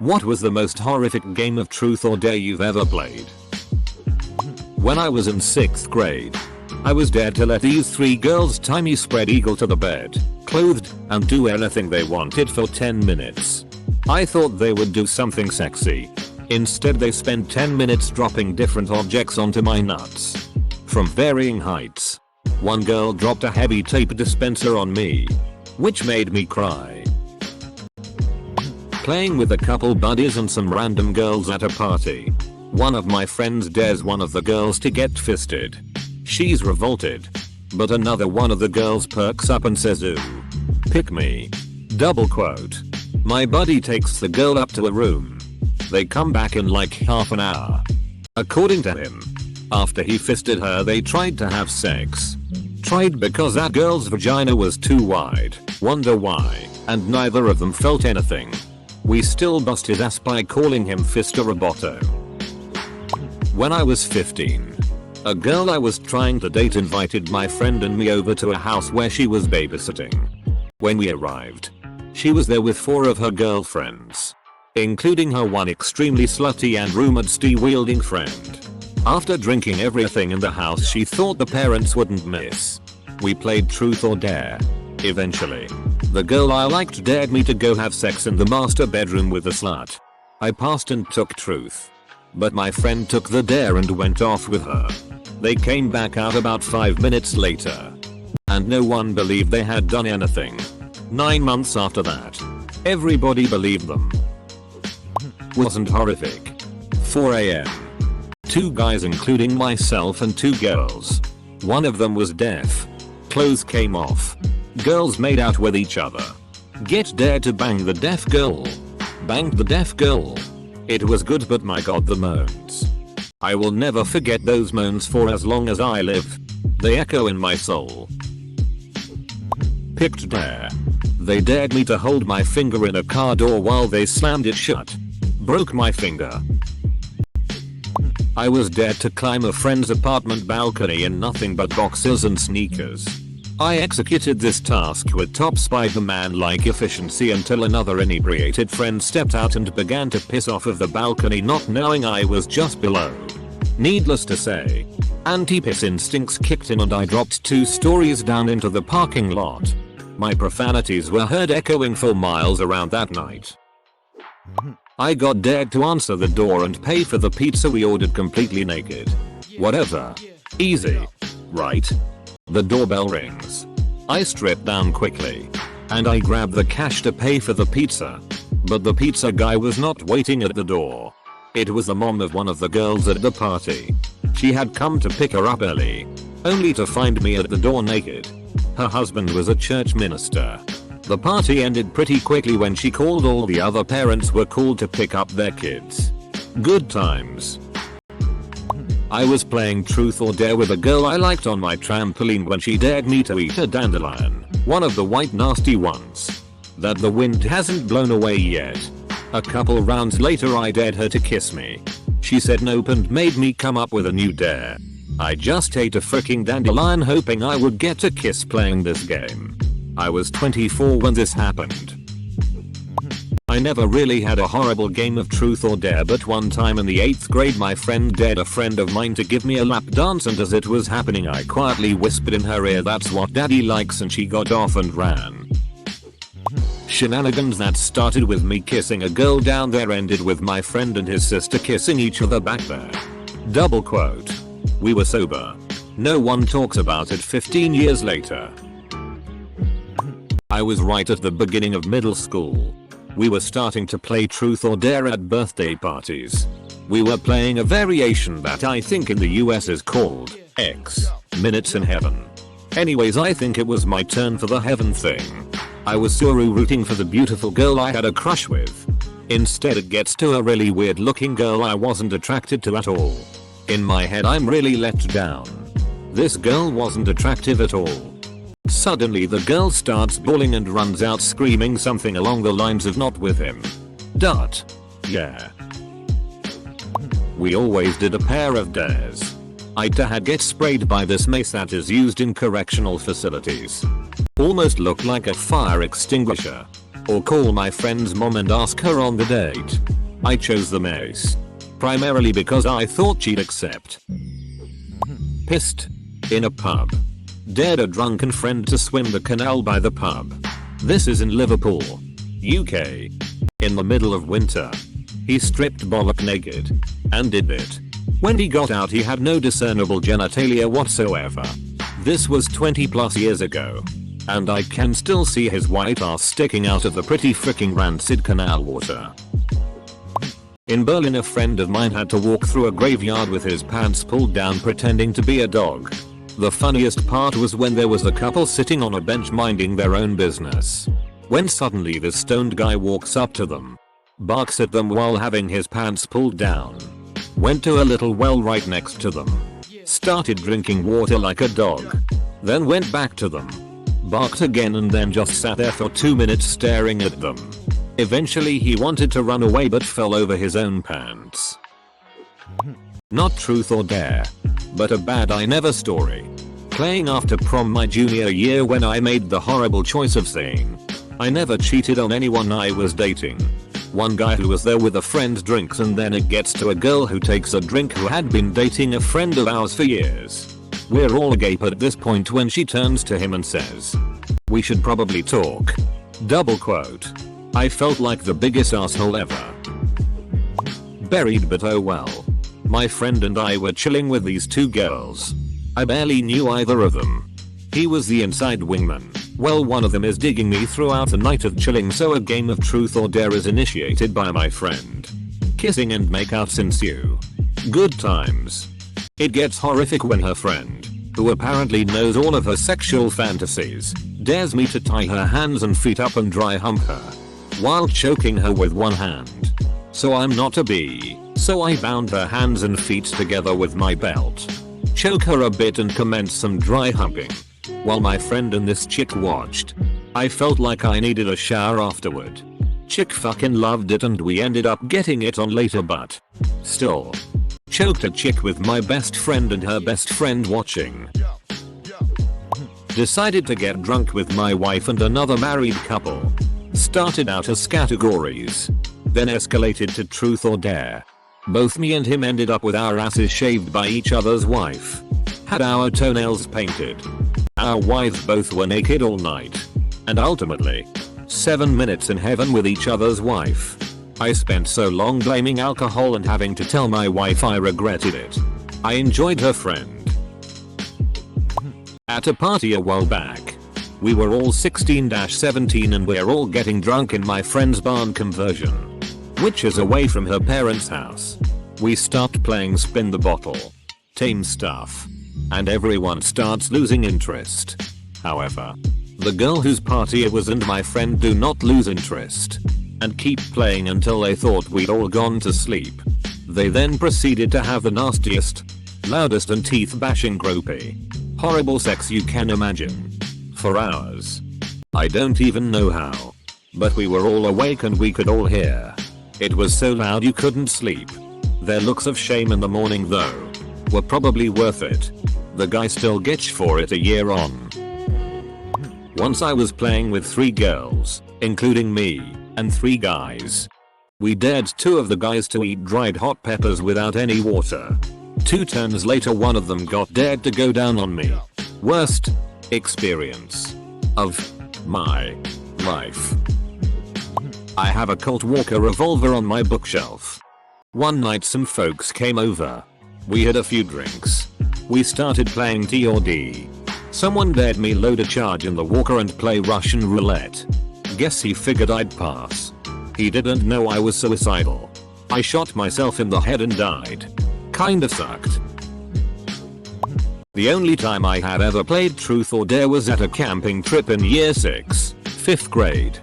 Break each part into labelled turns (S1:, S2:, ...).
S1: What was the most horrific game of truth or dare you've ever played? When I was in 6th grade, I was dared to let these 3 girls tie me spread eagle to the bed, clothed, and do anything they wanted for 10 minutes. I thought they would do something sexy. Instead they spent 10 minutes dropping different objects onto my nuts. From varying heights. One girl dropped a heavy tape dispenser on me, which made me cry. Playing with a couple buddies and some random girls at a party. One of my friends dares one of the girls to get fisted. She's revolted. But another one of the girls perks up and says, "Ooh, pick me." Double quote. My buddy takes the girl up to a room. They come back in like half an hour. According to him, after he fisted her they tried to have sex. Tried because that girl's vagina was too wide. Wonder why. And neither of them felt anything. We still bust his ass by calling him Fister Roboto. When I was 15, a girl I was trying to date invited my friend and me over to a house where she was babysitting. When we arrived, she was there with 4 of her girlfriends, including her one extremely slutty and rumored steel-wielding friend. After drinking everything in the house she thought the parents wouldn't miss. We played truth or dare. Eventually, the girl I liked dared me to go have sex in the master bedroom with the slut. I passed and took truth. But my friend took the dare and went off with her. They came back out about 5 minutes later. And no one believed they had done anything. 9 months after that, everybody believed them. Wasn't horrific. 4 AM. 2 guys including myself and 2 girls. One of them was deaf. Clothes came off. Girls made out with each other. Get dared to bang the deaf girl. Banged the deaf girl. It was good, but my god, the moans. I will never forget those moans for as long as I live. They echo in my soul. Picked dare. They dared me to hold my finger in a car door while they slammed it shut. Broke my finger. I was dared to climb a friend's apartment balcony in nothing but boxers and sneakers. I executed this task with top Spider-Man-like efficiency until another inebriated friend stepped out and began to piss off of the balcony, not knowing I was just below. Needless to say, anti-piss instincts kicked in and I dropped 2 stories down into the parking lot. My profanities were heard echoing for miles around that night. I got dared to answer the door and pay for the pizza we ordered completely naked. Whatever. Easy. Right? The doorbell rings. I strip down quickly. And I grab the cash to pay for the pizza. But the pizza guy was not waiting at the door. It was the mom of one of the girls at the party. She had come to pick her up early, only to find me at the door naked. Her husband was a church minister. The party ended pretty quickly when she called. All the other parents were called to pick up their kids. Good times. I was playing truth or dare with a girl I liked on my trampoline when she dared me to eat a dandelion, one of the white nasty ones that the wind hasn't blown away yet. A couple rounds later I dared her to kiss me. She said nope and made me come up with a new dare. I just ate a freaking dandelion hoping I would get a kiss playing this game. I was 24 when this happened. I never really had a horrible game of truth or dare, but one time in the 8th grade my friend dared a friend of mine to give me a lap dance, and as it was happening I quietly whispered in her ear, "That's what daddy likes," and she got off and ran. Shenanigans that started with me kissing a girl down there ended with my friend and his sister kissing each other back there. Double quote. We were sober. No one talks about it 15 years later. I was right at the beginning of middle school. We were starting to play truth or dare at birthday parties. We were playing a variation that I think in the US is called X Minutes in Heaven. Anyways, I think it was my turn for the heaven thing. I was Suru rooting for the beautiful girl I had a crush with. Instead it gets to a really weird looking girl I wasn't attracted to at all. In my head I'm really let down. This girl wasn't attractive at all. Suddenly the girl starts bawling and runs out screaming something along the lines of "not with him." Dot. Yeah. We always did a pair of dares. I'd had get sprayed by this mace that is used in correctional facilities. Almost looked like a fire extinguisher. or call my friend's mom and ask her on the date. I chose the mace. Primarily because I thought she'd accept. Pissed. In a pub. Dared a drunken friend to swim the canal by the pub. This is in Liverpool, UK. In the middle of winter. He stripped bollock naked. And did it. When he got out he had no discernible genitalia whatsoever. This was 20 plus years ago. And I can still see his white ass sticking out of the pretty freaking rancid canal water. In Berlin, a friend of mine had to walk through a graveyard with his pants pulled down pretending to be a dog. The funniest part was when there was a couple sitting on a bench minding their own business. When suddenly this stoned guy walks up to them, barks at them while having his pants pulled down, went to a little well right next to them, started drinking water like a dog, then went back to them, barked again and then just sat there for 2 minutes staring at them. Eventually he wanted to run away but fell over his own pants. Not truth or dare, but a bad I never story. Playing after prom my junior year when I made the horrible choice of saying I never cheated on anyone I was dating. One guy who was there with a friend drinks and then it gets to a girl who takes a drink who had been dating a friend of ours for years. We're all agape at this point when she turns to him and says, "We should probably talk." Double quote. I felt like the biggest asshole ever. Buried but oh well. My friend and I were chilling with these two girls. I barely knew either of them. He was the inside wingman. Well, one of them is digging me throughout the night of chilling, so a game of truth or dare is initiated by my friend. Kissing and makeouts ensue. Good times. It gets horrific when her friend, who apparently knows all of her sexual fantasies, dares me to tie her hands and feet up and dry hump her, while choking her with one hand. So I'm not a bee, so I bound her hands and feet together with my belt, choke her a bit and commence some dry humping, while my friend and this chick watched. I felt like I needed a shower afterward. Chick fucking loved it and we ended up getting it on later, but still. Choked a chick with my best friend and her best friend watching. Decided to get drunk with my wife and another married couple. Started out as categories, then escalated to truth or dare. Both me and him ended up with our asses shaved by each other's wife. Had our toenails painted. Our wives both were naked all night. And ultimately, 7 minutes in heaven with each other's wife. I spent so long blaming alcohol and having to tell my wife I regretted it. I enjoyed her friend. At a party a while back. We were all 16-17 and we're all getting drunk in my friend's barn conversion, which is away from her parents' house. We stopped playing spin the bottle. Tame stuff. And everyone starts losing interest. However, the girl whose party it was and my friend do not lose interest and keep playing until they thought we'd all gone to sleep. They then proceeded to have the nastiest, loudest and teeth bashing gropey, horrible sex you can imagine. For hours. I don't even know how. But we were all awake and we could all hear. It was so loud you couldn't sleep. Their looks of shame in the morning though were probably worth it. The guy still gets for it a year on. Once I was playing with 3 girls, including me, and 3 guys. We dared 2 of the guys to eat dried hot peppers without any water. 2 turns later one of them got dared to go down on me. Worst experience of my life. I have a Colt Walker revolver on my bookshelf. One night some folks came over. We had a few drinks. We started playing T&D. Someone dared me load a charge in the Walker and play Russian roulette. Guess he figured I'd pass. He didn't know I was suicidal. I shot myself in the head and died. Kinda sucked. The only time I had ever played truth or dare was at a camping trip in year 6, 5th grade.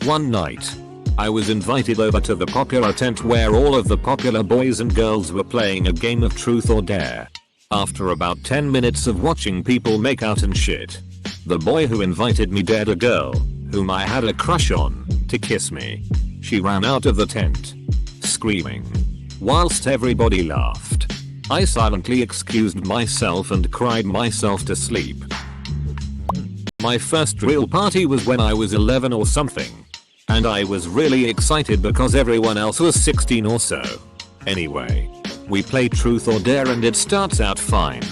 S1: One night, I was invited over to the popular tent where all of the popular boys and girls were playing a game of truth or dare. After about 10 minutes of watching people make out and shit, the boy who invited me dared a girl, whom I had a crush on, to kiss me. She ran out of the tent, screaming. Whilst everybody laughed, I silently excused myself and cried myself to sleep. My first real party was when I was 11 or something. And I was really excited because everyone else was 16 or so. Anyway, we play truth or dare and it starts out fine,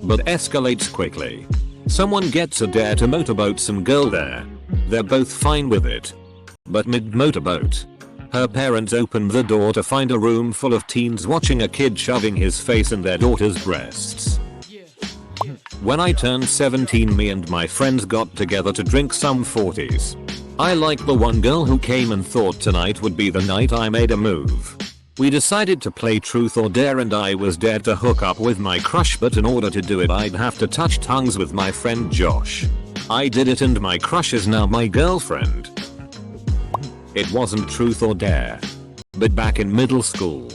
S1: but escalates quickly. Someone gets a dare to motorboat some girl there. They're both fine with it. But mid-motorboat, her parents opened the door to find a room full of teens watching a kid shoving his face in their daughter's breasts. When I turned 17, me and my friends got together to drink some 40s. I liked the one girl who came and thought tonight would be the night I made a move. We decided to play truth or dare and I was dared to hook up with my crush, but in order to do it I'd have to touch tongues with my friend Josh. I did it and my crush is now my girlfriend. It wasn't truth or dare. But back in middle school,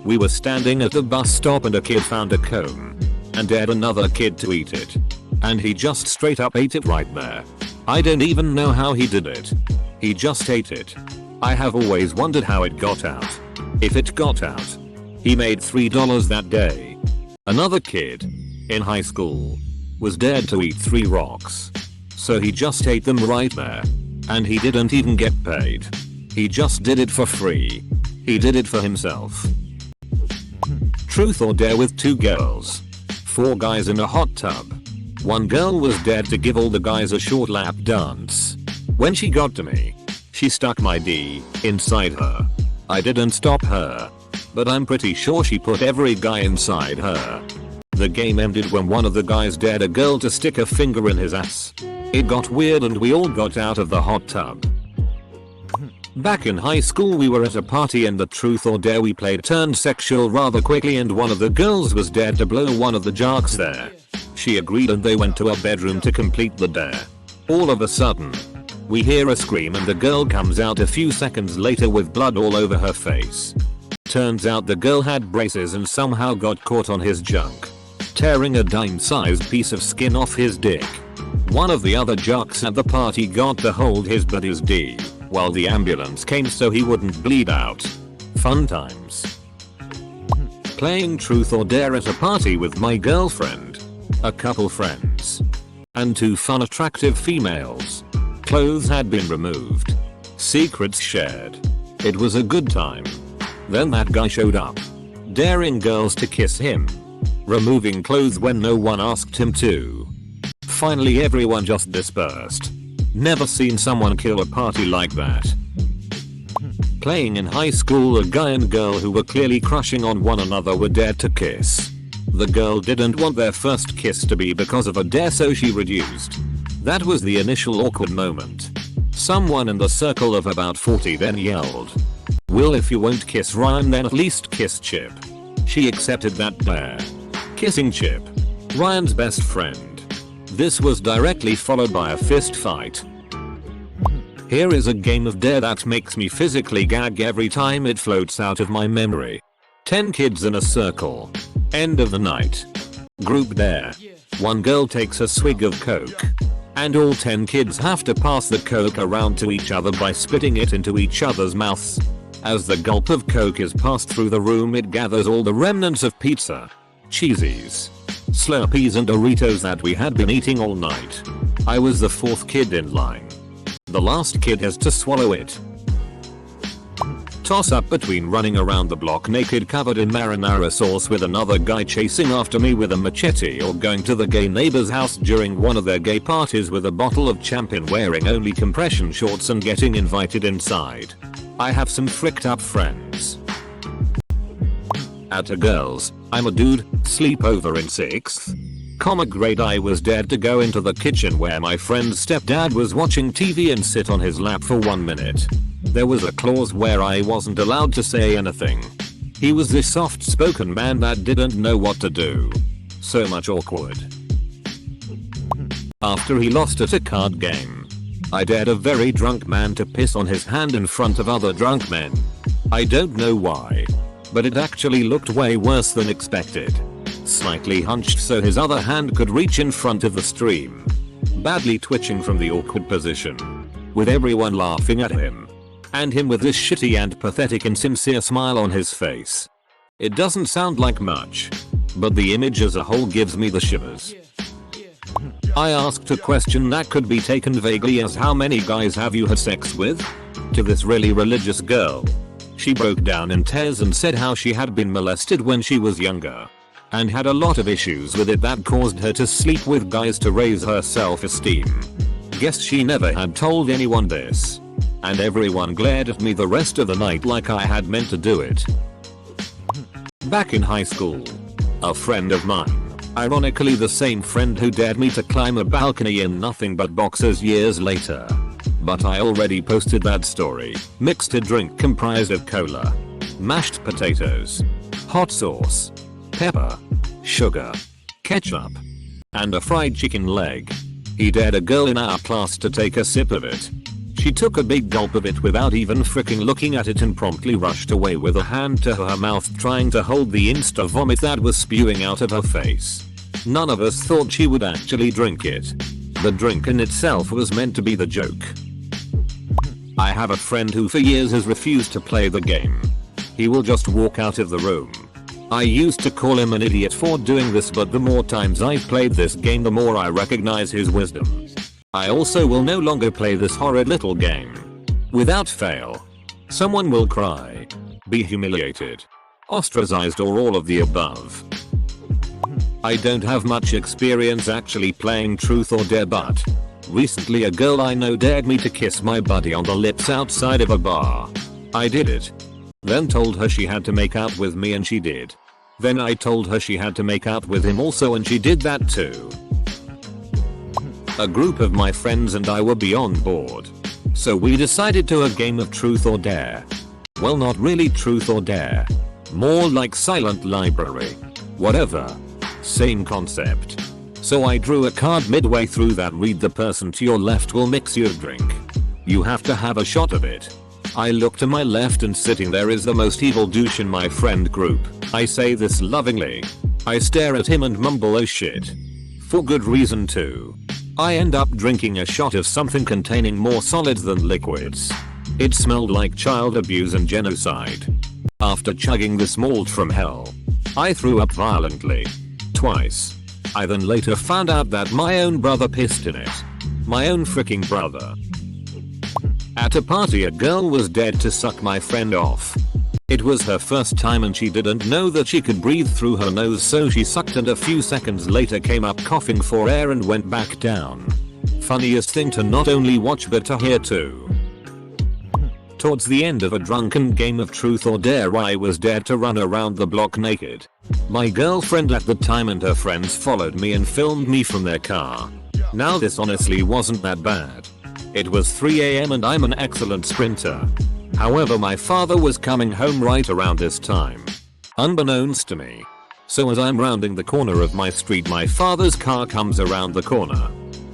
S1: we were standing at the bus stop and a kid found a cone and dared another kid to eat it. And he just straight up ate it right there. I don't even know how he did it. He just ate it. I have always wondered how it got out. If it got out. He made $3 that day. Another kid, in high school, was dared to eat 3 rocks. So he just ate them right there. And he didn't even get paid. He just did it for free. He did it for himself. Truth or dare with 2 girls. 4 guys in a hot tub. One girl was dared to give all the guys a short lap dance. When she got to me, she stuck my D inside her. I didn't stop her, but I'm pretty sure she put every guy inside her. The game ended when one of the guys dared a girl to stick a finger in his ass. It got weird and we all got out of the hot tub. Back in high school we were at a party and the truth or dare we played turned sexual rather quickly and one of the girls was dared to blow one of the jocks there. She agreed and they went to a bedroom to complete the dare. All of a sudden, we hear a scream and the girl comes out a few seconds later with blood all over her face. Turns out the girl had braces and somehow got caught on his junk, tearing a dime-sized piece of skin off his dick. One of the other jocks at the party got to hold his buddy's D while the ambulance came so he wouldn't bleed out. Fun times. Playing truth or dare at a party with my girlfriend, a couple friends, and 2 fun attractive females. Clothes had been removed. Secrets shared. It was a good time. Then that guy showed up, daring girls to kiss him, removing clothes when no one asked him to. Finally everyone just dispersed. Never seen someone kill a party like that. Playing in high school, a guy and girl who were clearly crushing on one another were dared to kiss. The girl didn't want their first kiss to be because of a dare so she reduced. That was the initial awkward moment. Someone in the circle of about 40 then yelled, "Will, if you won't kiss Ryan then at least kiss Chip." She accepted that dare. Kissing Chip, Ryan's best friend. This was directly followed by a fist fight. Here is a game of dare that makes me physically gag every time it floats out of my memory. 10 kids in a circle. End of the night. Group dare. One girl takes a swig of coke. And all 10 kids have to pass the coke around to each other by spitting it into each other's mouths. As the gulp of coke is passed through the room, it gathers all the remnants of pizza, Cheesies, Slurpees and Doritos that we had been eating all night. I was the 4th kid in line. The last kid has to swallow it. Toss up between running around the block naked covered in marinara sauce with another guy chasing after me with a machete, or going to the gay neighbor's house during one of their gay parties with a bottle of champion wearing only compression shorts and getting invited inside. I have some fricked up friends. At a girl's, I'm a dude, sleepover in 6th grade, I was dared to go into the kitchen where my friend's stepdad was watching TV and sit on his lap for 1 minute. There was a clause where I wasn't allowed to say anything. He was this soft-spoken man that didn't know what to do. So much awkward. After he lost at a card game, I dared a very drunk man to piss on his hand in front of other drunk men. I don't know why, but it actually looked way worse than expected. Slightly hunched so his other hand could reach in front of the stream. Badly twitching from the awkward position. With everyone laughing at him. And him with this shitty and pathetic and sincere smile on his face. It doesn't sound like much, but the image as a whole gives me the shivers. I asked a question that could be taken vaguely as how many guys have you had sex with? to this really religious girl. She broke down in tears and said how she had been molested when she was younger and had a lot of issues with it that caused her to sleep with guys to raise her self-esteem. Guess she never had told anyone this. And everyone glared at me the rest of the night like I had meant to do it. Back in high school, a friend of mine, ironically the same friend who dared me to climb a balcony in nothing but boxers years later. But I already posted that story, mixed a drink comprised of cola, mashed potatoes, hot sauce, pepper, sugar, ketchup, and a fried chicken leg. He dared a girl in our class to take a sip of it. She took a big gulp of it without even freaking looking at it and promptly rushed away with a hand to her mouth trying to hold the insta vomit that was spewing out of her face. None of us thought she would actually drink it. The drink in itself was meant to be the joke. I have a friend who for years has refused to play the game. He will just walk out of the room. I used to call him an idiot for doing this, but the more times I've played this game the more I recognize his wisdom. I also will no longer play this horrid little game. Without fail, someone will cry, be humiliated, ostracized, or all of the above. I don't have much experience actually playing Truth or Dare, but recently a girl I know dared me to kiss my buddy on the lips outside of a bar. I did it. Then told her she had to make out with me and she did. Then I told her she had to make out with him also and she did that too. A group of my friends and I were beyond bored. So we decided to a game of Truth or Dare. Well, not really Truth or Dare. More like Silent Library. Whatever. Same concept. So I drew a card midway through that read the person to your left will mix your drink. You have to have a shot of it. I look to my left and sitting there is the most evil douche in my friend group. I say this lovingly. I stare at him and mumble oh shit. For good reason too. I end up drinking a shot of something containing more solids than liquids. It smelled like child abuse and genocide. After chugging this malt from hell, I threw up violently. Twice. I then later found out that my own brother pissed in it. My own freaking brother. At a party a girl was dead to suck my friend off. It was her first time and she didn't know that she could breathe through her nose, so she sucked and a few seconds later came up coughing for air and went back down. Funniest thing to not only watch but to hear too. Towards the end of a drunken game of Truth or Dare I was dared to run around the block naked. My girlfriend at the time and her friends followed me and filmed me from their car. Now this honestly wasn't that bad. It was 3 AM and I'm an excellent sprinter. However, my father was coming home right around this time, unbeknownst to me. So as I'm rounding the corner of my street my father's car comes around the corner.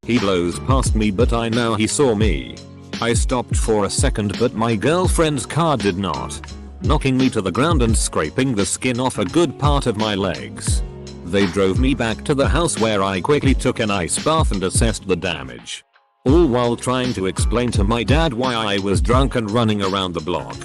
S1: He blows past me but I know he saw me. I stopped for a second but my girlfriend's car did not, knocking me to the ground and scraping the skin off a good part of my legs. They drove me back to the house where I quickly took an ice bath and assessed the damage. All while trying to explain to my dad why I was drunk and running around the block.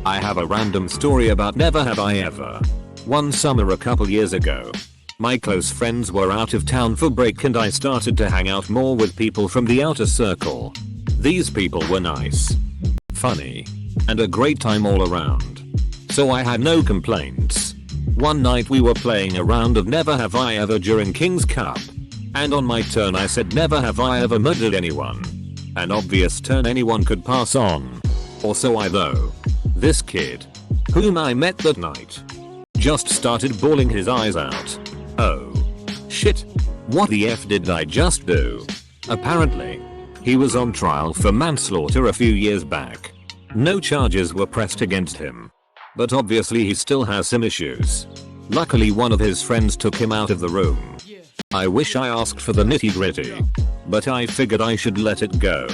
S1: I have a random story about never have I ever. One summer a couple years ago, my close friends were out of town for break and I started to hang out more with people from the outer circle. These people were nice, funny, and a great time all around. So I had no complaints. One night we were playing a round of Never Have I Ever during King's Cup. And on my turn I said never have I ever murdered anyone. An obvious turn anyone could pass on. Or so I though. This kid, whom I met that night, just started bawling his eyes out. Oh. Shit. What the F did I just do? Apparently, he was on trial for manslaughter a few years back. No charges were pressed against him. But obviously he still has some issues. Luckily one of his friends took him out of the room. I wish I asked for the nitty gritty, but I figured I should let it go.